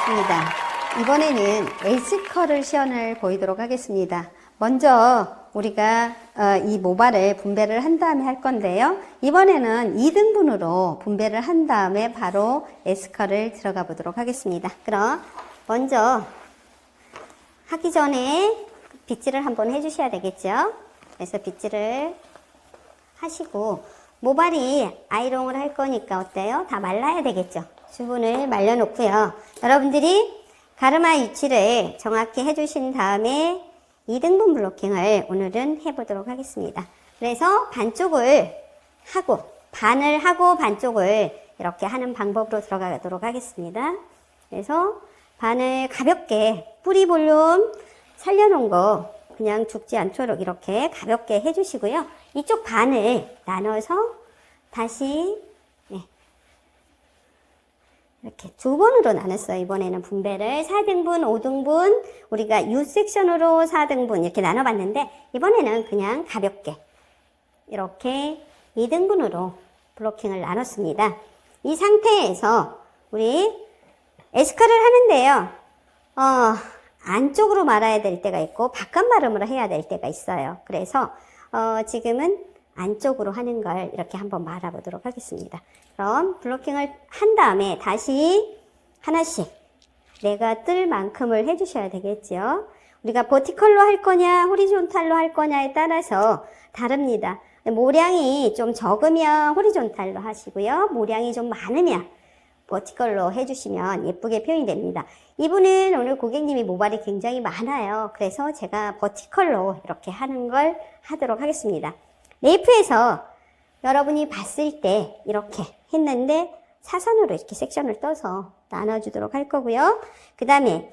반갑습니다. 이번에는 S컬을 시연을 보이도록 하겠습니다. 먼저 우리가 이 모발을 분배를 한 다음에 할 건데요. 이번에는 2등분으로 분배를 한 다음에 바로 S컬을 들어가 보도록 하겠습니다. 그럼 먼저 하기 전에 빗질을 한번 해주셔야 되겠죠. 그래서 빗질을 하시고 모발이 아이롱을 할 거니까 어때요? 다 말라야 되겠죠. 수분을 말려 놓고요. 여러분들이 가르마 위치를 정확히 해주신 다음에 2등분 블로킹을 오늘은 해보도록 하겠습니다. 그래서 반쪽을 하고 반을 하고 반쪽을 이렇게 하는 방법으로 들어가도록 하겠습니다. 그래서 반을 가볍게 뿌리 볼륨 살려놓은 거 그냥 죽지 않도록 이렇게 가볍게 해주시고요. 이쪽 반을 나눠서 다시 이렇게 두 번으로 나눴어요. 이번에는 분배를 4등분, 5등분, 우리가 U섹션으로 4등분 이렇게 나눠봤는데 이번에는 그냥 가볍게 이렇게 2등분으로 블로킹을 나눴습니다. 이 상태에서 우리 S컬을 하는데요. 안쪽으로 말아야 될 때가 있고 바깥 마름으로 해야 될 때가 있어요. 그래서 지금은 안쪽으로 하는 걸 이렇게 한번 말아보도록 하겠습니다. 그럼 블로킹을 한 다음에 다시 하나씩 내가 뜰 만큼을 해주셔야 되겠죠. 우리가 버티컬로 할 거냐 호리존탈로 할 거냐에 따라서 다릅니다. 모량이 좀 적으면 호리존탈로 하시고요. 모량이 좀 많으면 버티컬로 해주시면 예쁘게 표현이 됩니다. 이분은 오늘 고객님이 모발이 굉장히 많아요. 그래서 제가 버티컬로 이렇게 하는 걸 하도록 하겠습니다. 네이프에서 여러분이 봤을 때 이렇게 했는데 사선으로 이렇게 섹션을 떠서 나눠주도록 할 거고요. 그 다음에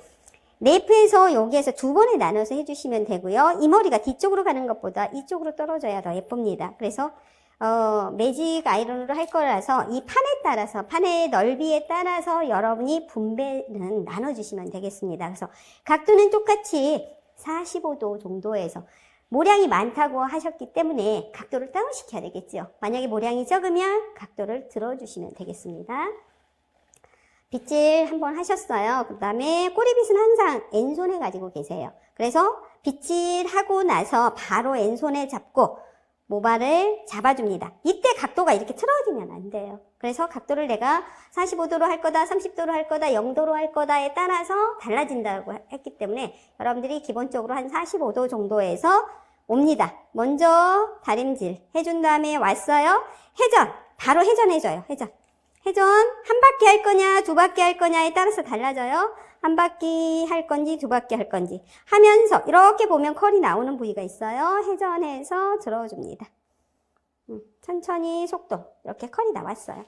네이프에서 여기에서 두 번에 나눠서 해주시면 되고요. 이 머리가 뒤쪽으로 가는 것보다 이쪽으로 떨어져야 더 예쁩니다. 그래서 매직 아이론으로 할 거라서 이 판에 따라서 판의 넓이에 따라서 여러분이 분배는 나눠주시면 되겠습니다. 그래서 각도는 똑같이 45도 정도에서 모량이 많다고 하셨기 때문에 각도를 다운시켜야 되겠죠. 만약에 모량이 적으면 각도를 들어주시면 되겠습니다. 빗질 한번 하셨어요. 그 다음에 꼬리빗은 항상 N손에 가지고 계세요. 그래서 빗질하고 나서 바로 N손에 잡고 모발을 잡아줍니다. 이때 각도가 이렇게 틀어지면 안 돼요. 그래서 각도를 내가 45도로 할 거다, 30도로 할 거다, 0도로 할 거다에 따라서 달라진다고 했기 때문에 여러분들이 기본적으로 한 45도 정도에서 옵니다. 먼저 다림질 해준 다음에 왔어요. 회전, 바로 회전해줘요. 회전 한 바퀴 할 거냐, 두 바퀴 할 거냐에 따라서 달라져요. 한 바퀴 할 건지 두 바퀴 할 건지 하면서 이렇게 보면 컬이 나오는 부위가 있어요. 회전해서 들어줍니다. 천천히 속도 이렇게 컬이 나왔어요.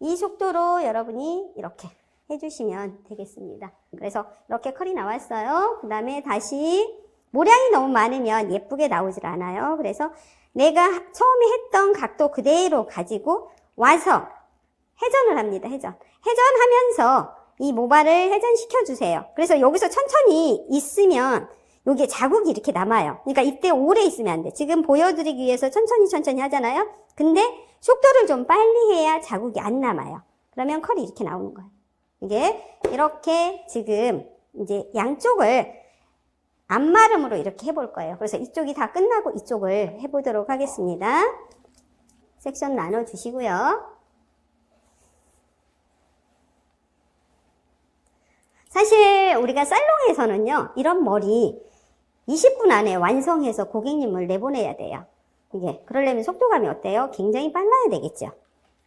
이 속도로 여러분이 이렇게 해주시면 되겠습니다. 그래서 이렇게 컬이 나왔어요. 그 다음에 다시 모량이 너무 많으면 예쁘게 나오질 않아요. 그래서 내가 처음에 했던 각도 그대로 가지고 와서 회전을 합니다. 회전하면서 이 모발을 회전시켜 주세요. 그래서 여기서 천천히 있으면 여기에 자국이 이렇게 남아요. 그러니까 이때 오래 있으면 안 돼. 지금 보여드리기 위해서 천천히 하잖아요. 근데 속도를 좀 빨리 해야 자국이 안 남아요. 그러면 컬이 이렇게 나오는 거예요. 이게 이렇게 지금 이제 양쪽을 앞마름으로 이렇게 해볼 거예요. 그래서 이쪽이 다 끝나고 이쪽을 해보도록 하겠습니다. 섹션 나눠주시고요. 사실 우리가 살롱에서는요, 이런 머리 20분 안에 완성해서 고객님을 내보내야 돼요. 이게 그러려면 속도감이 어때요? 굉장히 빨라야 되겠죠.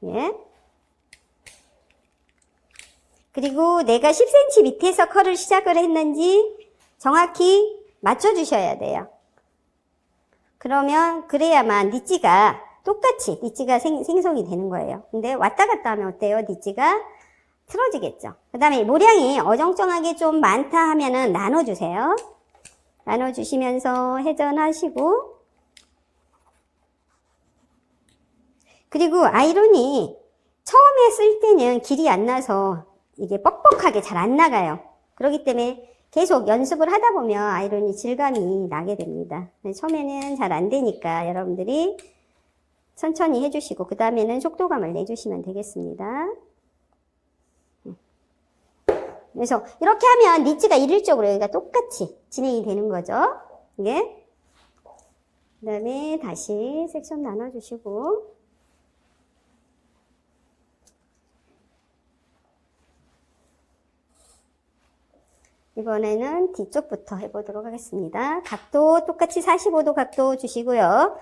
예. 그리고 내가 10cm 밑에서 컬을 시작을 했는지 정확히 맞춰주셔야 돼요. 그래야만 니찌가 똑같이 니찌가 생성이 되는 거예요. 근데 왔다 갔다 하면 어때요? 니찌가 틀어지겠죠. 그 다음에 모량이 어정쩡하게 좀 많다 하면은 나눠주세요. 나눠주시면서 회전하시고, 그리고 아이론이 처음에 쓸 때는 길이 안 나서 이게 뻑뻑하게 잘 안 나가요. 그렇기 때문에 계속 연습을 하다 보면 아이론이 질감이 나게 됩니다. 처음에는 잘 안 되니까 여러분들이 천천히 해주시고 그 다음에는 속도감을 내주시면 되겠습니다. 그래서 이렇게 하면 니치가 일률적으로 여기가 똑같이 진행이 되는 거죠. 이게. 그 다음에 다시 섹션 나눠주시고. 이번에는 뒤쪽부터 해보도록 하겠습니다. 각도 똑같이 45도 각도 주시고요.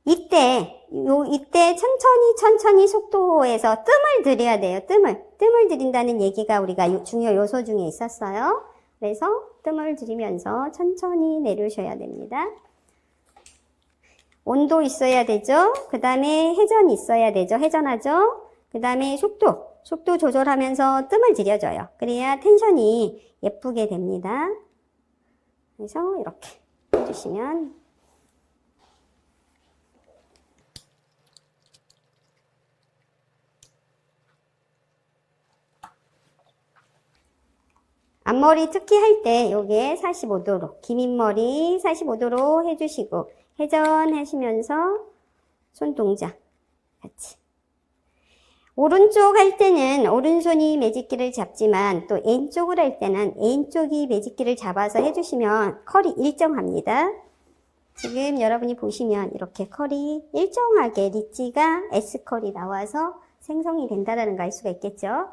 이때 천천히 속도에서 뜸을 들여야 돼요. 뜸을 들인다는 얘기가 우리가 중요 요소 중에 있었어요. 그래서 뜸을 들이면서 천천히 내려오셔야 됩니다. 온도 있어야 되죠. 그 다음에 회전 있어야 되죠. 회전하죠. 그 다음에 속도 조절하면서 뜸을 들여줘요. 그래야 텐션이 예쁘게 됩니다. 그래서 이렇게 해주시면 앞머리 특히 할 때 요게 45도로 긴 윗머리 45도로 해주시고 회전하시면서 손 동작 같이 오른쪽 할 때는 오른손이 매직기를 잡지만 또 왼쪽을 할 때는 왼쪽이 매직기를 잡아서 해주시면 컬이 일정합니다. 지금 여러분이 보시면 이렇게 컬이 일정하게 리치가 S컬이 나와서 생성이 된다는 걸 알 수가 있겠죠.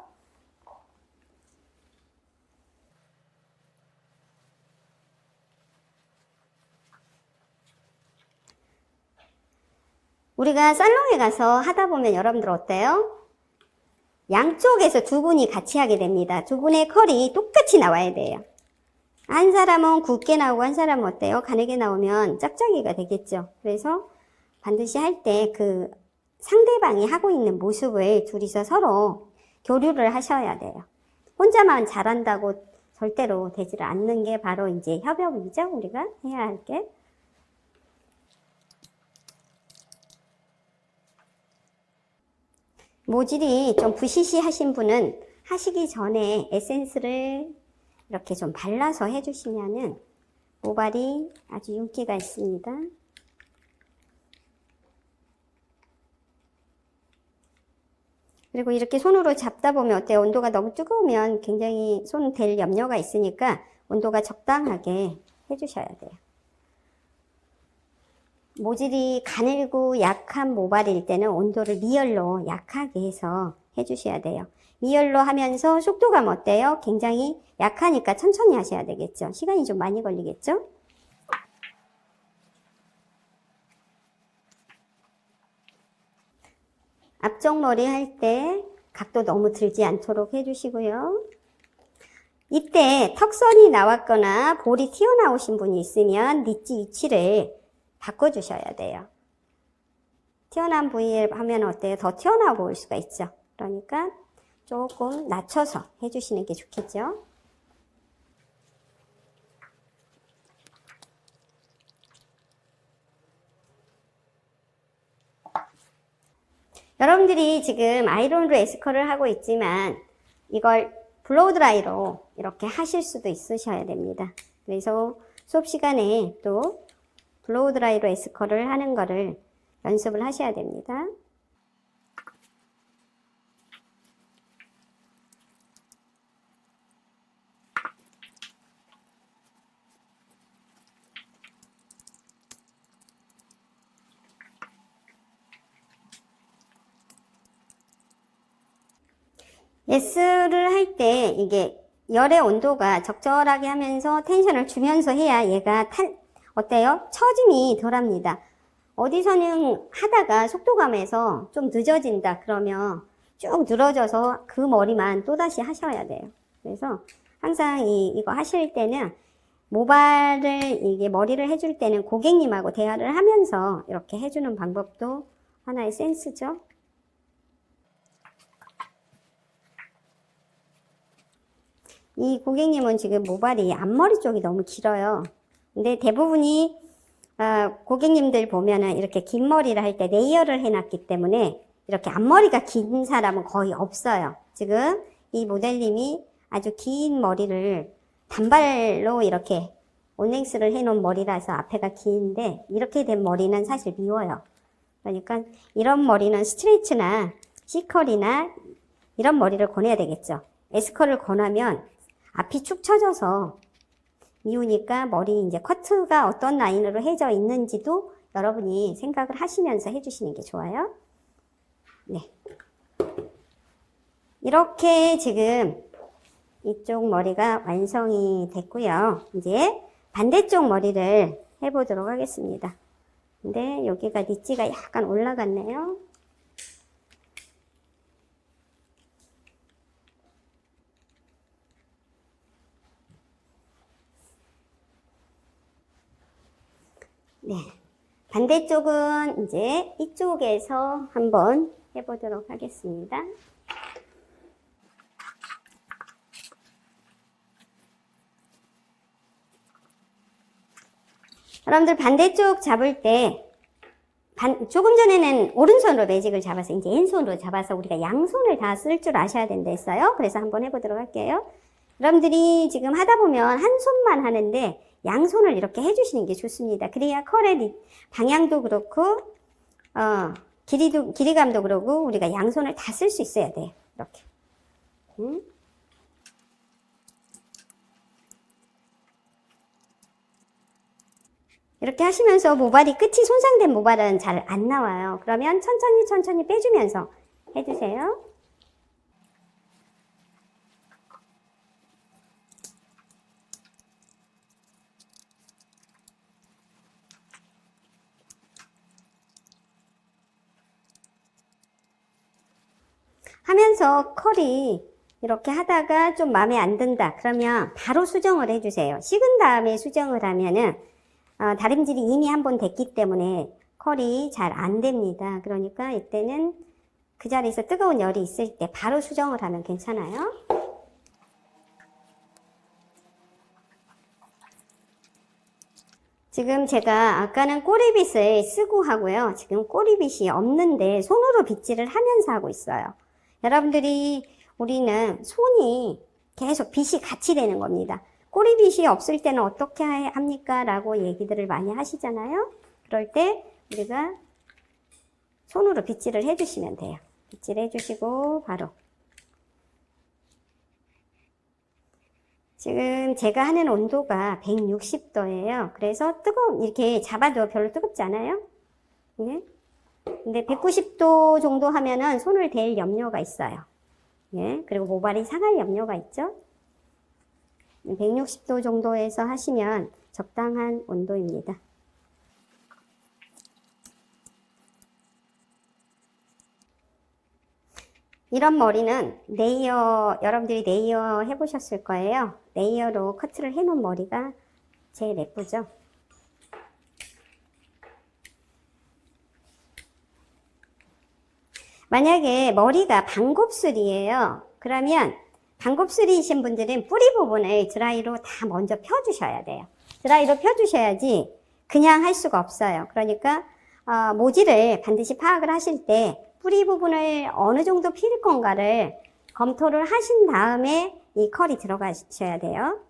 우리가 살롱에 가서 하다 보면 여러분들 어때요? 양쪽에서 두 분이 같이 하게 됩니다. 두 분의 컬이 똑같이 나와야 돼요. 한 사람은 굵게 나오고 한 사람은 어때요? 가늘게 나오면 짝짝이가 되겠죠. 그래서 반드시 할 때 그 상대방이 하고 있는 모습을 둘이서 서로 교류를 하셔야 돼요. 혼자만 잘한다고 절대로 되지를 않는 게 바로 이제 협업이죠. 우리가 해야 할 게. 모질이 좀 부시시 하신 분은 하시기 전에 에센스를 이렇게 좀 발라서 해주시면은 모발이 아주 윤기가 있습니다. 그리고 이렇게 손으로 잡다 보면 어때요? 온도가 너무 뜨거우면 굉장히 손 댈 염려가 있으니까 온도가 적당하게 해주셔야 돼요. 모질이 가늘고 약한 모발일 때는 온도를 미열로 약하게 해서 해주셔야 돼요. 미열로 하면서 속도감 어때요? 굉장히 약하니까 천천히 하셔야 되겠죠. 시간이 좀 많이 걸리겠죠? 앞쪽 머리 할 때 각도 너무 들지 않도록 해주시고요. 이때 턱선이 나왔거나 볼이 튀어나오신 분이 있으면 니치 위치를 바꿔주셔야 돼요. 튀어나온 부위를 하면 어때요? 더 튀어나와 보일 수가 있죠. 그러니까 조금 낮춰서 해주시는 게 좋겠죠. 여러분들이 지금 아이론으로 S컬을 하고 있지만 이걸 블로우 드라이로 이렇게 하실 수도 있으셔야 됩니다. 그래서 수업 시간에 또 블로우 드라이로 S컬을 하는 거를 연습을 하셔야 됩니다. S를 할 때 이게 열의 온도가 적절하게 하면서 텐션을 주면서 해야 얘가 어때요? 처짐이 덜합니다. 어디서는 하다가 속도감에서 좀 늦어진다 그러면 쭉 늘어져서 그 머리만 또다시 하셔야 돼요. 그래서 항상 이거 하실 때는 모발을 이게 머리를 해줄 때는 고객님하고 대화를 하면서 이렇게 해주는 방법도 하나의 센스죠. 이 고객님은 지금 모발이 앞머리 쪽이 너무 길어요. 근데 대부분이 고객님들 보면은 이렇게 긴 머리를 할 때 레이어를 해놨기 때문에 이렇게 앞머리가 긴 사람은 거의 없어요. 지금 이 모델님이 아주 긴 머리를 단발로 이렇게 온넥스를 해놓은 머리라서 앞에가 긴데 이렇게 된 머리는 사실 미워요. 그러니까 이런 머리는 스트레이트나 C컬이나 이런 머리를 권해야 되겠죠. S컬을 권하면 앞이 축 처져서 미우니까 머리 이제 커트가 어떤 라인으로 해져 있는지도 여러분이 생각을 하시면서 해주시는 게 좋아요. 네. 이렇게 지금 이쪽 머리가 완성이 됐고요. 이제 반대쪽 머리를 해보도록 하겠습니다. 근데 여기가 니찌가 약간 올라갔네요. 네. 반대쪽은 이제 이쪽에서 한번 해보도록 하겠습니다. 여러분들 반대쪽 잡을 때 조금 전에는 오른손으로 매직을 잡아서 이제 왼손으로 잡아서 우리가 양손을 다 쓸 줄 아셔야 된다 했어요. 그래서 한번 해보도록 할게요. 여러분들이 지금 하다 보면 한 손만 하는데 양손을 이렇게 해주시는 게 좋습니다. 그래야 컬의 방향도 그렇고 길이감도 그렇고 우리가 양손을 다 쓸 수 있어야 돼요. 이렇게. 이렇게 하시면서 모발이 끝이 손상된 모발은 잘 안 나와요. 그러면 천천히 빼주면서 해주세요. 하면서 컬이 이렇게 하다가 좀 마음에 안 든다. 그러면 바로 수정을 해주세요. 식은 다음에 수정을 하면은 다림질이 이미 한번 됐기 때문에 컬이 잘 안 됩니다. 그러니까 이때는 그 자리에서 뜨거운 열이 있을 때 바로 수정을 하면 괜찮아요. 지금 제가 아까는 꼬리빗을 쓰고 하고요. 지금 꼬리빗이 없는데 손으로 빗질을 하면서 하고 있어요. 여러분들이 우리는 손이 계속 빗이 같이 되는 겁니다. 꼬리빗이 없을 때는 어떻게 합니까? 라고 얘기들을 많이 하시잖아요. 그럴 때 우리가 손으로 빗질을 해주시면 돼요. 빗질 해주시고 바로 지금 제가 하는 온도가 160도예요. 그래서 이렇게 잡아도 별로 뜨겁지 않아요? 예? 근데 190도 정도 하면은 손을 댈 염려가 있어요. 예? 그리고 모발이 상할 염려가 있죠? 160도 정도에서 하시면 적당한 온도입니다. 이런 머리는 여러분들이 레이어 해보셨을 거예요. 레이어로 커트를 해놓은 머리가 제일 예쁘죠? 만약에 머리가 반곱슬이에요. 그러면 반곱슬이신 분들은 뿌리 부분을 드라이로 다 먼저 펴주셔야 돼요. 드라이로 펴주셔야지 그냥 할 수가 없어요. 그러니까 모질을 반드시 파악을 하실 때 뿌리 부분을 어느 정도 필 건가를 검토를 하신 다음에 이 컬이 들어가셔야 돼요.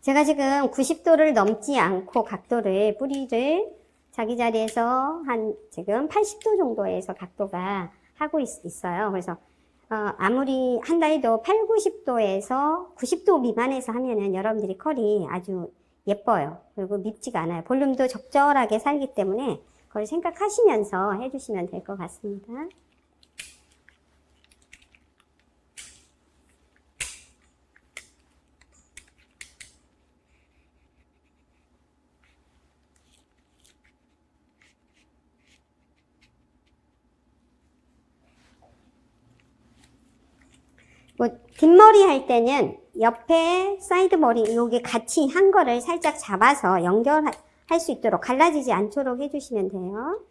제가 지금 90도를 넘지 않고 각도를 뿌리를 자기 자리에서 지금 80도 정도에서 각도가 하고 있어요. 그래서 아무리 한다 해도 8, 90도에서 90도 미만에서 하면은 여러분들이 컬이 아주 예뻐요. 그리고 밉지가 않아요. 볼륨도 적절하게 살기 때문에 그걸 생각하시면서 해주시면 될 것 같습니다. 뒷머리 할 때는 옆에 사이드 머리 여기 같이 한 거를 살짝 잡아서 연결할 수 있도록 갈라지지 않도록 해주시면 돼요.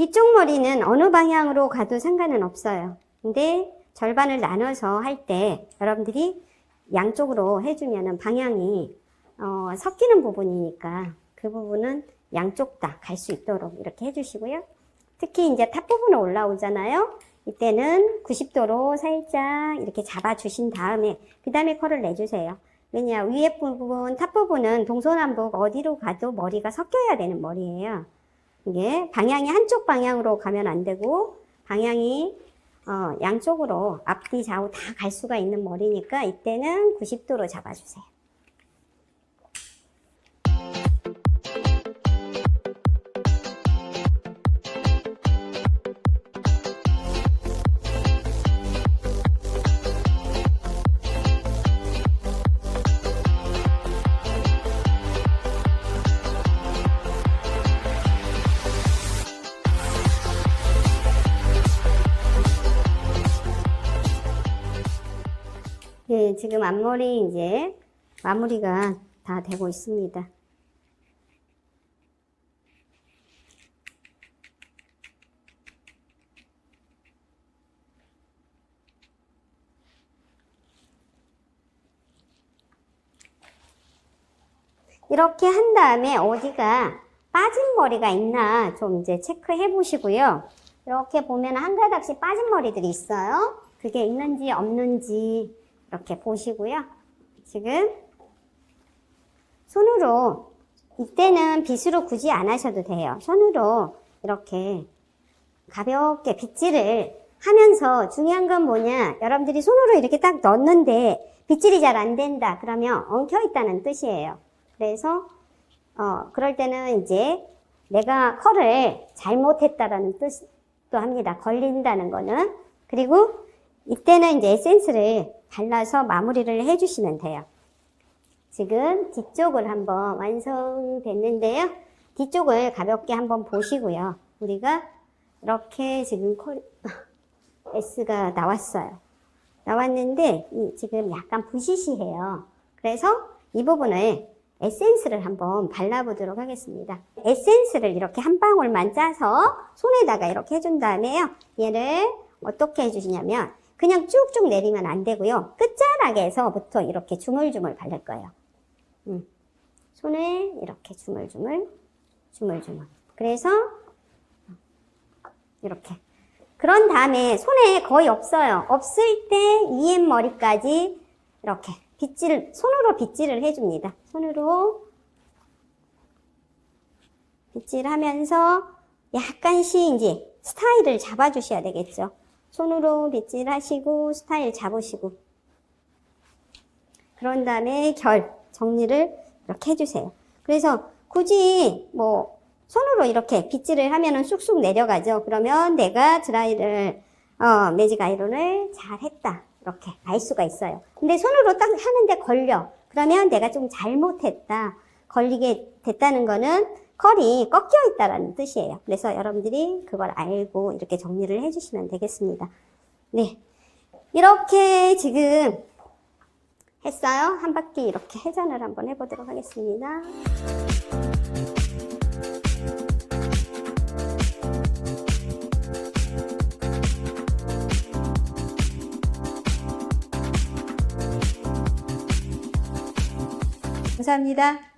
뒤쪽 머리는 어느 방향으로 가도 상관은 없어요. 근데 절반을 나눠서 할 때 여러분들이 양쪽으로 해주면은 방향이 섞이는 부분이니까 그 부분은 양쪽 다 갈 수 있도록 이렇게 해주시고요. 특히 이제 탑 부분에 올라오잖아요. 이때는 90도로 살짝 이렇게 잡아주신 다음에 그 다음에 컬을 내주세요. 왜냐, 위에 부분, 탑 부분은 동서남북 어디로 가도 머리가 섞여야 되는 머리예요. 이게 방향이 한쪽 방향으로 가면 안 되고 방향이 양쪽으로 앞뒤 좌우 다 갈 수가 있는 머리니까 이때는 90도로 잡아주세요. 네, 지금 앞머리 이제 마무리가 다 되고 있습니다. 이렇게 한 다음에 어디가 빠진 머리가 있나 좀 이제 체크해 보시고요. 이렇게 보면 한 가닥씩 빠진 머리들이 있어요. 그게 있는지 없는지 이렇게 보시고요. 지금 손으로, 이때는 빗으로 굳이 안 하셔도 돼요. 손으로 이렇게 가볍게 빗질을 하면서, 중요한 건 뭐냐, 여러분들이 손으로 이렇게 딱 넣는데 빗질이 잘 안 된다 그러면 엉켜 있다는 뜻이에요. 그래서 그럴 때는 이제 내가 컬을 잘못했다라는 뜻도 합니다. 걸린다는 거는. 그리고 이때는 이제 에센스를 발라서 마무리를 해주시면 돼요. 지금 뒤쪽을 한번 완성됐는데요. 뒤쪽을 가볍게 한번 보시고요. 우리가 이렇게 지금 S가 나왔어요. 나왔는데 지금 약간 부시시해요. 그래서 이 부분을 에센스를 한번 발라보도록 하겠습니다. 에센스를 이렇게 한 방울만 짜서 손에다가 이렇게 해준 다음에요. 얘를 어떻게 해주시냐면 그냥 쭉쭉 내리면 안 되고요. 끝자락에서부터 이렇게 주물주물 바를 거예요. 손에 이렇게 주물주물. 그래서 이렇게. 그런 다음에 손에 거의 없어요. 없을 때 EM 머리까지 이렇게 손으로 빗질을 해줍니다. 손으로 빗질하면서 약간씩 이제 스타일을 잡아주셔야 되겠죠. 손으로 빗질하시고 스타일 잡으시고, 그런 다음에 정리를 이렇게 해주세요. 그래서 굳이 뭐 손으로 이렇게 빗질을 하면은 쑥쑥 내려가죠. 그러면 내가 드라이를 매직 아이론을 잘 했다 이렇게 알 수가 있어요. 근데 손으로 딱 하는데 걸려. 그러면 내가 좀 잘못했다. 걸리게 됐다는 거는 컬이 꺾여 있다라는 뜻이에요. 그래서 여러분들이 그걸 알고 이렇게 정리를 해주시면 되겠습니다. 네, 이렇게 지금 했어요. 한 바퀴 이렇게 회전을 한번 해보도록 하겠습니다. 감사합니다.